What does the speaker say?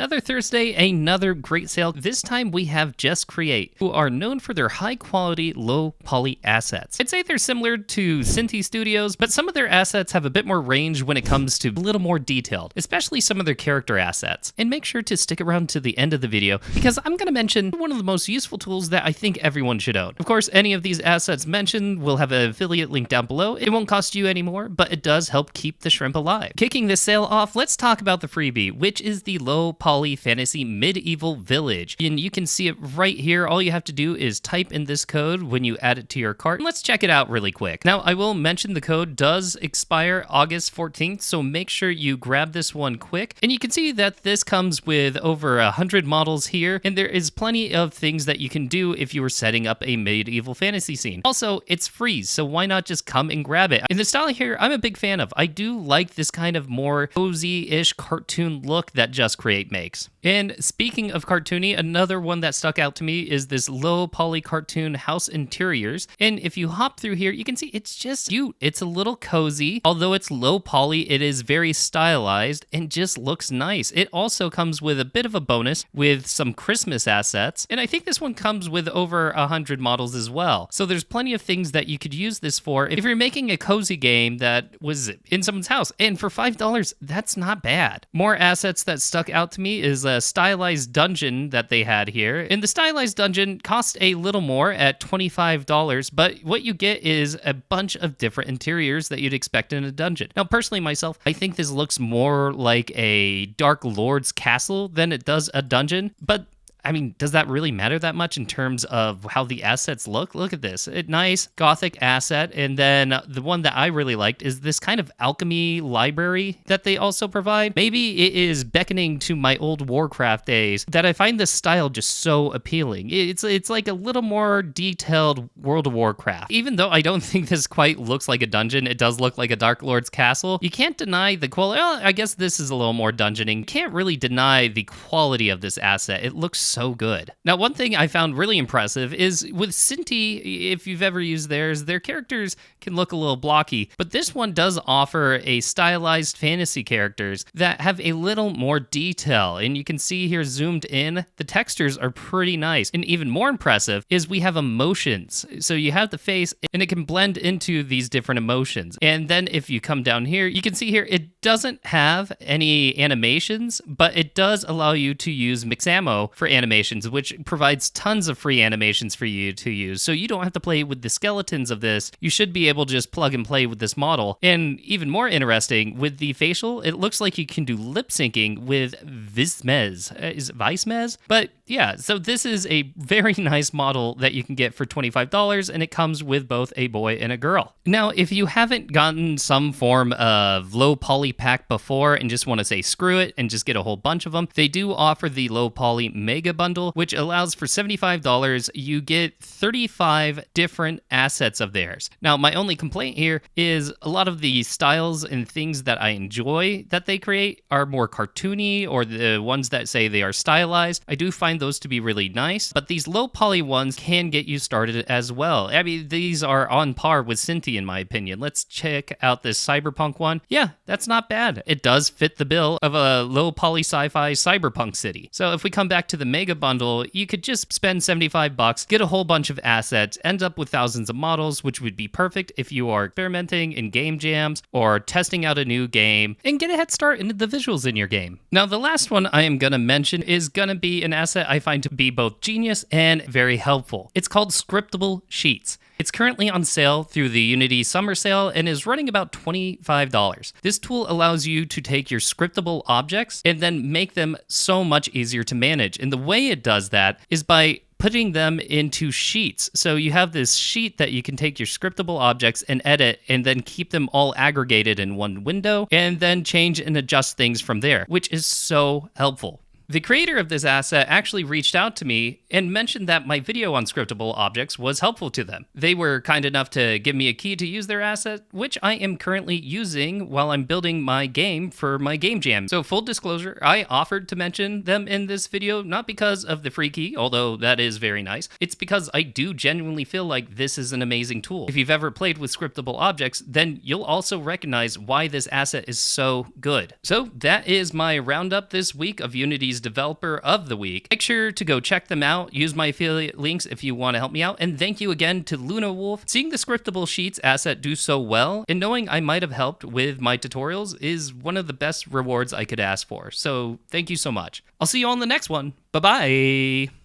Another Thursday, another great sale. This time we have Just Create, who are known for their high-quality, low-poly assets. I'd say they're similar to Cinti Studios, but some of their assets have a bit more range when it comes to a little more detailed, especially some of their character assets. And make sure to stick around to the end of the video, because I'm going to mention one of the most useful tools that I think everyone should own. Of course, any of these assets mentioned will have an affiliate link down below. It won't cost you any more, but it does help keep the shrimp alive. Kicking this sale off, let's talk about the freebie, which is the low-poly fantasy medieval village. And you can see it right here. All you have to do is type in this code when you add it to your cart. And let's check it out really quick. Now, I will mention the code does expire August 14th, so make sure you grab this one quick. And you can see that this comes with over 100 models here, and there is plenty of things that you can do if you were setting up a medieval fantasy scene. Also, it's free, so why not just come and grab it? And the style here, I'm a big fan of. I do like this kind of more cozy-ish cartoon look that Just Create makes. And speaking of cartoony, another one that stuck out to me is this low poly cartoon house interiors. And if you hop through here, you can see it's just cute. It's a little cozy. Although it's low poly, it is very stylized and just looks nice. It also comes with a bit of a bonus with some Christmas assets. And I think this one comes with over 100 models as well. So there's plenty of things that you could use this for if you're making a cozy game that was in someone's house. And for $5, that's not bad. More assets that stuck out to me is a Stylized Dungeon that they had here. And the Stylized Dungeon cost a little more at $25, but what you get is a bunch of different interiors that you'd expect in a dungeon. Now, personally myself, I think this looks more like a Dark Lord's castle than it does a dungeon, but I mean, does that really matter that much in terms of how the assets look? Look at this. A nice gothic asset. And then the one that I really liked is this kind of alchemy library that they also provide. Maybe it is beckoning to my old Warcraft days that I find this style just so appealing. It's like a little more detailed World of Warcraft. Even though I don't think this quite looks like a dungeon, it does look like a Dark Lord's castle. You can't deny the quality. Well, I guess this is a little more dungeoning. You can't really deny the quality of this asset. It looks so good. Now, one thing I found really impressive is with Cinti, if you've ever used theirs, their characters can look a little blocky, but this one does offer a stylized fantasy characters that have a little more detail. And you can see here zoomed in, the textures are pretty nice. And even more impressive is we have emotions. So you have the face and it can blend into these different emotions. And then if you come down here, you can see here, it doesn't have any animations, but it does allow you to use Mixamo for animations, which provides tons of free animations for you to use. So you don't have to play with the skeletons of this. You should be able to just plug and play with this model. And even more interesting, with the facial, it looks like you can do lip syncing with Vismez. Is it Vismez? But yeah, so this is a very nice model that you can get for $25, and it comes with both a boy and a girl. Now, if you haven't gotten some form of low poly pack before and just want to say screw it and just get a whole bunch of them, they do offer the low poly mega bundle, which allows for $75, you get 35 different assets of theirs. Now, my only complaint here is a lot of the styles and things that I enjoy that they create are more cartoony, or the ones that say they are stylized. I do find those to be really nice, but these low poly ones can get you started as well. I mean, these are on par with Cinti in my opinion. Let's check out this cyberpunk one. Yeah, that's not bad. It does fit the bill of a low poly sci-fi cyberpunk city. So if we come back to the mega bundle, you could just spend $75, get a whole bunch of assets, end up with thousands of models, which would be perfect if you are experimenting in game jams or testing out a new game, and get a head start into the visuals in your game. Now, the last one I am going to mention is going to be an asset I find to be both genius and very helpful. It's called Scriptable Sheets. It's currently on sale through the Unity Summer Sale and is running about $25. This tool allows you to take your scriptable objects and then make them so much easier to manage. And the way it does that is by putting them into sheets. So you have this sheet that you can take your scriptable objects and edit and then keep them all aggregated in one window and then change and adjust things from there, which is so helpful. The creator of this asset actually reached out to me and mentioned that my video on scriptable objects was helpful to them. They were kind enough to give me a key to use their asset, which I am currently using while I'm building my game for my game jam. So full disclosure, I offered to mention them in this video, not because of the free key, although that is very nice. It's because I do genuinely feel like this is an amazing tool. If you've ever played with scriptable objects, then you'll also recognize why this asset is so good. So that is my roundup this week of Unity's Developer of the Week. Make sure to go check them out. Use my affiliate links if you want to help me out. And thank you again to Luna Wolf. Seeing the Scriptable Sheets asset do so well and knowing I might have helped with my tutorials is one of the best rewards I could ask for. So thank you so much. I'll see you on the next one. Bye-bye.